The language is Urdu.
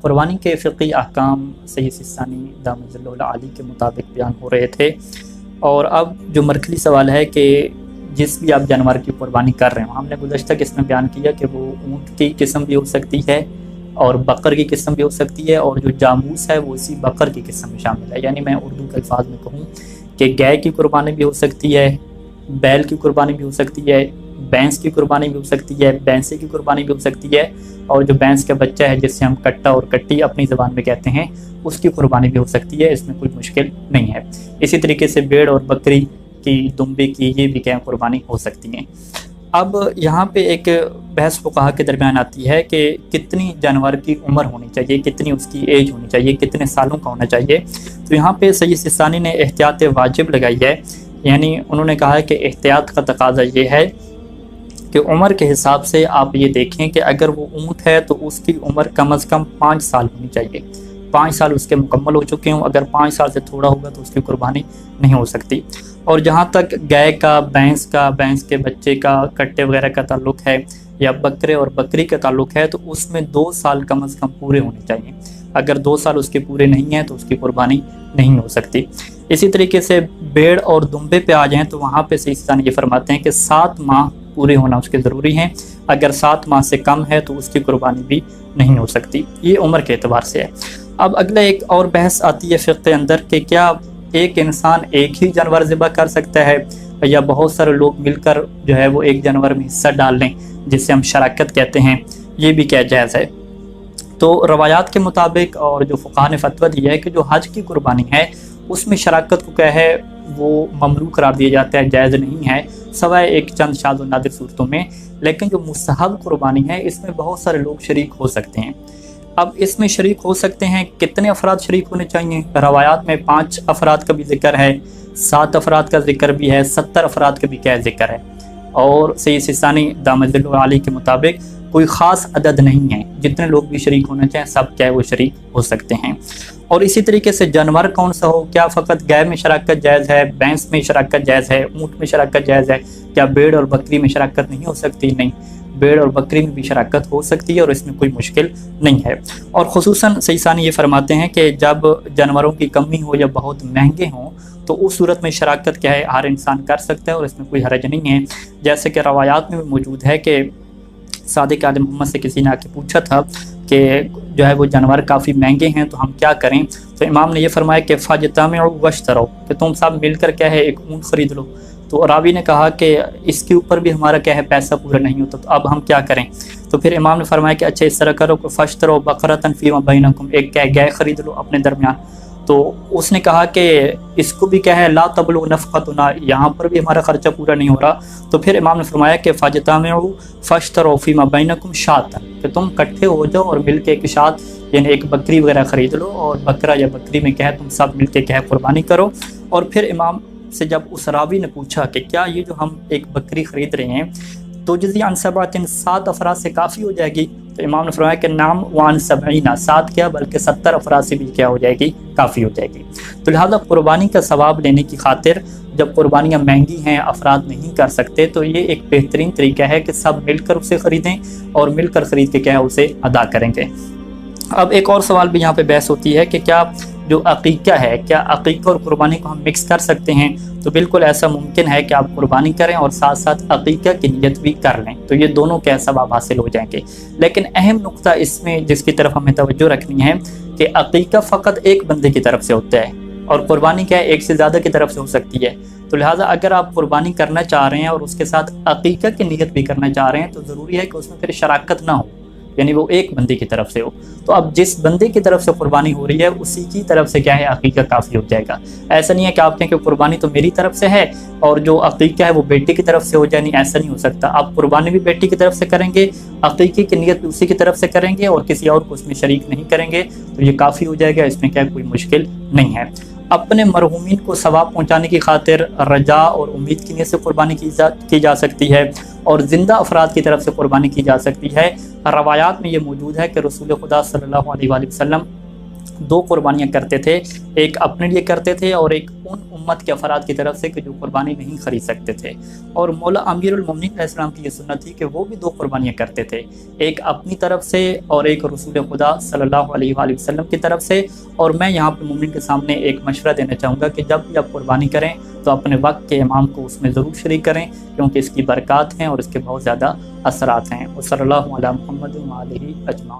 قربانی کے فقہی احکام سید سستانی دامت ظلہ العالی کے مطابق بیان ہو رہے تھے، اور اب جو مرکزی سوال ہے کہ جس بھی آپ جانور کی قربانی کر رہے ہوں، ہم نے گزشتہ قسم میں بیان کیا کہ وہ اونٹ کی قسم بھی ہو سکتی ہے اور بقر کی قسم بھی ہو سکتی ہے، اور جو جاموس ہے وہ اسی بقر کی قسم میں شامل ہے۔ یعنی میں اردو کے الفاظ میں کہوں کہ گائے کی قربانی بھی ہو سکتی ہے، بیل کی قربانی بھی ہو سکتی ہے، بھینس کی قربانی بھی ہو سکتی ہے، بھینسے کی قربانی بھی ہو سکتی ہے، اور جو بھینس کا بچہ ہے جس سے ہم کٹا اور کٹی اپنی زبان میں کہتے ہیں، اس کی قربانی بھی ہو سکتی ہے، اس میں کوئی مشکل نہیں ہے۔ اسی طریقے سے بھیڑ اور بکری کی، دمبے کی، یہ بھی کیا قربانی ہو سکتی ہیں۔ اب یہاں پہ ایک بحث فقہا کے درمیان آتی ہے کہ کتنی جانور کی عمر ہونی چاہیے، کتنی اس کی ایج ہونی چاہیے، کتنے سالوں کا ہونا چاہیے۔ تو یہاں پہ سید سستانی نے احتیاط واجب لگائی ہے، یعنی انہوں نے کہا ہے کہ احتیاط کا تقاضا یہ ہے کہ عمر کے حساب سے آپ یہ دیکھیں کہ اگر وہ اونٹ ہے تو اس کی عمر کم از کم 5 سال ہونی چاہیے، 5 سال اس کے مکمل ہو چکے ہوں۔ اگر 5 سال سے تھوڑا ہوگا تو اس کی قربانی نہیں ہو سکتی۔ اور جہاں تک گائے کا، بھینس کے بچے کا، کٹے وغیرہ کا تعلق ہے، یا بکرے اور بکری کا تعلق ہے، تو اس میں 2 سال کم از کم پورے ہونے چاہیے۔ اگر 2 سال اس کے پورے نہیں ہیں تو اس کی قربانی نہیں ہو سکتی۔ اسی طریقے سے بھیڑ اور دمبے پہ آ جائیں تو وہاں پہ سید سستانی یہ فرماتے ہیں کہ 7 ماہ پورے ہونا اس کے ضروری ہیں، اگر 7 ماہ سے کم ہے تو اس کی قربانی بھی نہیں ہو سکتی۔ یہ عمر کے اعتبار سے ہے۔ اب اگلا ایک اور بحث آتی ہے فقہ کے اندر کہ کیا ایک انسان ایک ہی جانور ذبح کر سکتا ہے، یا بہت سارے لوگ مل کر جو ہے وہ ایک جانور میں حصہ ڈال لیں، جس سے ہم شراکت کہتے ہیں، یہ بھی کیا جائز ہے؟ تو روایات کے مطابق اور جو فقہاء نے فتویٰ دیا ہے کہ جو حج کی قربانی ہے اس میں شراکت کو کیا ہے وہ ممنوع قرار دیا جاتا ہے، جائز نہیں ہے، سوائے ایک چند شاذ و نادر صورتوں میں۔ لیکن جو مستحب قربانی ہے اس میں بہت سارے لوگ شریک ہو سکتے ہیں۔ اب اس میں شریک ہو سکتے ہیں، کتنے افراد شریک ہونے چاہیے؟ روایات میں 5 افراد کا بھی ذکر ہے، 7 افراد کا ذکر بھی ہے، 70 افراد کا بھی کیا ذکر ہے، اور سید سستانی دامت ظلہ العالی کے مطابق کوئی خاص عدد نہیں ہے، جتنے لوگ بھی شریک ہونا چاہیں سب کیا وہ شریک ہو سکتے ہیں۔ اور اسی طریقے سے جانور کون سا ہو، کیا فقط گائے میں شراکت جائز ہے، بھینس میں شراکت جائز ہے، اونٹ میں شراکت جائز ہے، کیا بھیڑ اور بکری میں شراکت نہیں ہو سکتی؟ نہیں، بھیڑ اور بکری میں بھی شراکت ہو سکتی ہے اور اس میں کوئی مشکل نہیں ہے۔ اور خصوصاً سید سستانی یہ فرماتے ہیں کہ جب جانوروں کی کمی ہو یا بہت مہنگے ہوں تو اس صورت میں شراکت کیا ہے ہر انسان کر سکتا ہے اور اس میں کوئی حرج نہیں ہے۔ جیسے کہ روایات میں بھی موجود ہے کہ صادق آل محمد سے کسی نے آ کے پوچھا تھا کہ جو ہے وہ جانور کافی مہنگے ہیں تو ہم کیا کریں؟ تو امام نے یہ فرمایا کہ فاجتمعوا واشتروا، کہ تم سب مل کر کیا ہے ایک اونٹ خرید لو۔ تو راوی نے کہا کہ اس کے اوپر بھی ہمارا کیا ہے پیسہ پورا نہیں ہوتا، تو اب ہم کیا کریں؟ تو پھر امام نے فرمایا کہ اچھا اس طرح کرو کہ فاشتروا بقرۃ فیما بینکم، ایک گائے خرید لو اپنے درمیان۔ تو اس نے کہا کہ اس کو بھی کیا ہے لا تبلغ نفقتنا، یہاں پر بھی ہمارا خرچہ پورا نہیں ہو رہا۔ تو پھر امام نے فرمایا کہ فاجتمعوا فاشتروا فیما بینکم شاۃ، کہ تم اکٹھے ہو جاؤ اور مل کے ایک شاۃ یعنی ایک بکری وغیرہ خرید لو، اور بکرا یا بکری میں کیا ہے تم سب مل کے کیا ہے قربانی کرو۔ اور پھر امام سے جب اس راوی نے پوچھا کہ کیا یہ جو ہم ایک بکری خرید رہے ہیں تو تجزی عن 7 افراد سے کافی ہو جائے گی؟ تو امام نے فرمایا کہ نعم وعن 70، 7 کیا بلکہ 70 افراد سے بھی کیا ہو جائے گی، کافی ہو جائے گی۔ تو لہذا قربانی کا ثواب لینے کی خاطر جب قربانیاں مہنگی ہیں، افراد نہیں کر سکتے، تو یہ ایک بہترین طریقہ ہے کہ سب مل کر اسے خریدیں اور مل کر خرید کے کیا ہے اسے ادا کریں گے۔ اب ایک اور سوال بھی یہاں پہ بحث ہوتی ہے کہ کیا جو عقیقہ ہے، کیا عقیقہ اور قربانی کو ہم مکس کر سکتے ہیں؟ تو بالکل ایسا ممکن ہے کہ آپ قربانی کریں اور ساتھ ساتھ عقیقہ کی نیت بھی کر لیں، تو یہ دونوں کیا ثواب حاصل ہو جائیں گے۔ لیکن اہم نقطہ اس میں جس کی طرف ہمیں توجہ رکھنی ہے کہ عقیقہ فقط ایک بندے کی طرف سے ہوتا ہے اور قربانی کیا ہے ایک سے زیادہ کی طرف سے ہو سکتی ہے۔ تو لہٰذا اگر آپ قربانی کرنا چاہ رہے ہیں اور اس کے ساتھ عقیقہ کی نیت بھی کرنا چاہ رہے ہیں تو ضروری ہے کہ اس میں پھر شراکت نہ ہو، یعنی وہ ایک بندے کی طرف سے ہو۔ تو اب جس بندے کی طرف سے قربانی ہو رہی ہے اسی کی طرف سے کیا ہے عقیقہ کافی ہو جائے گا۔ ایسا نہیں ہے کہ آپ کہیں کہ قربانی تو میری طرف سے ہے اور جو عقیقہ ہے وہ بیٹی کی طرف سے ہو جائے، نہیں، ایسا نہیں ہو سکتا۔ آپ قربانی بھی بیٹی کی طرف سے کریں گے، عقیقے کی نیت بھی اسی کی طرف سے کریں گے اور کسی اور کو اس میں شریک نہیں کریں گے، تو یہ کافی ہو جائے گا، اس میں کیا کوئی مشکل نہیں ہے۔ اپنے مرحومین کو ثواب پہنچانے کی خاطر رجا اور امید کی نیت سے قربانی کی جا سکتی ہے اور زندہ افراد کی طرف سے قربانی کی جا سکتی ہے۔ روایات میں یہ موجود ہے کہ رسول خدا صلی اللہ علیہ وآلہ وسلم دو قربانیاں کرتے تھے، ایک اپنے لیے کرتے تھے اور ایک ان امت کے افراد کی طرف سے کہ جو قربانی نہیں خرید سکتے تھے۔ اور مولا امیر المومنین علیہ السلام کی یہ سنت تھی کہ وہ بھی دو قربانیاں کرتے تھے، ایک اپنی طرف سے اور ایک رسول خدا صلی اللہ علیہ وآلہ وسلم کی طرف سے۔ اور میں یہاں پہ مومن کے سامنے ایک مشورہ دینا چاہوں گا کہ جب بھی آپ قربانی کریں تو اپنے وقت کے امام کو اس میں ضرور شریک کریں، کیونکہ اس کی برکات ہیں اور اس کے بہت زیادہ اثرات ہیں۔ وصلی اللہ علی محمد و آلہ اجمعین۔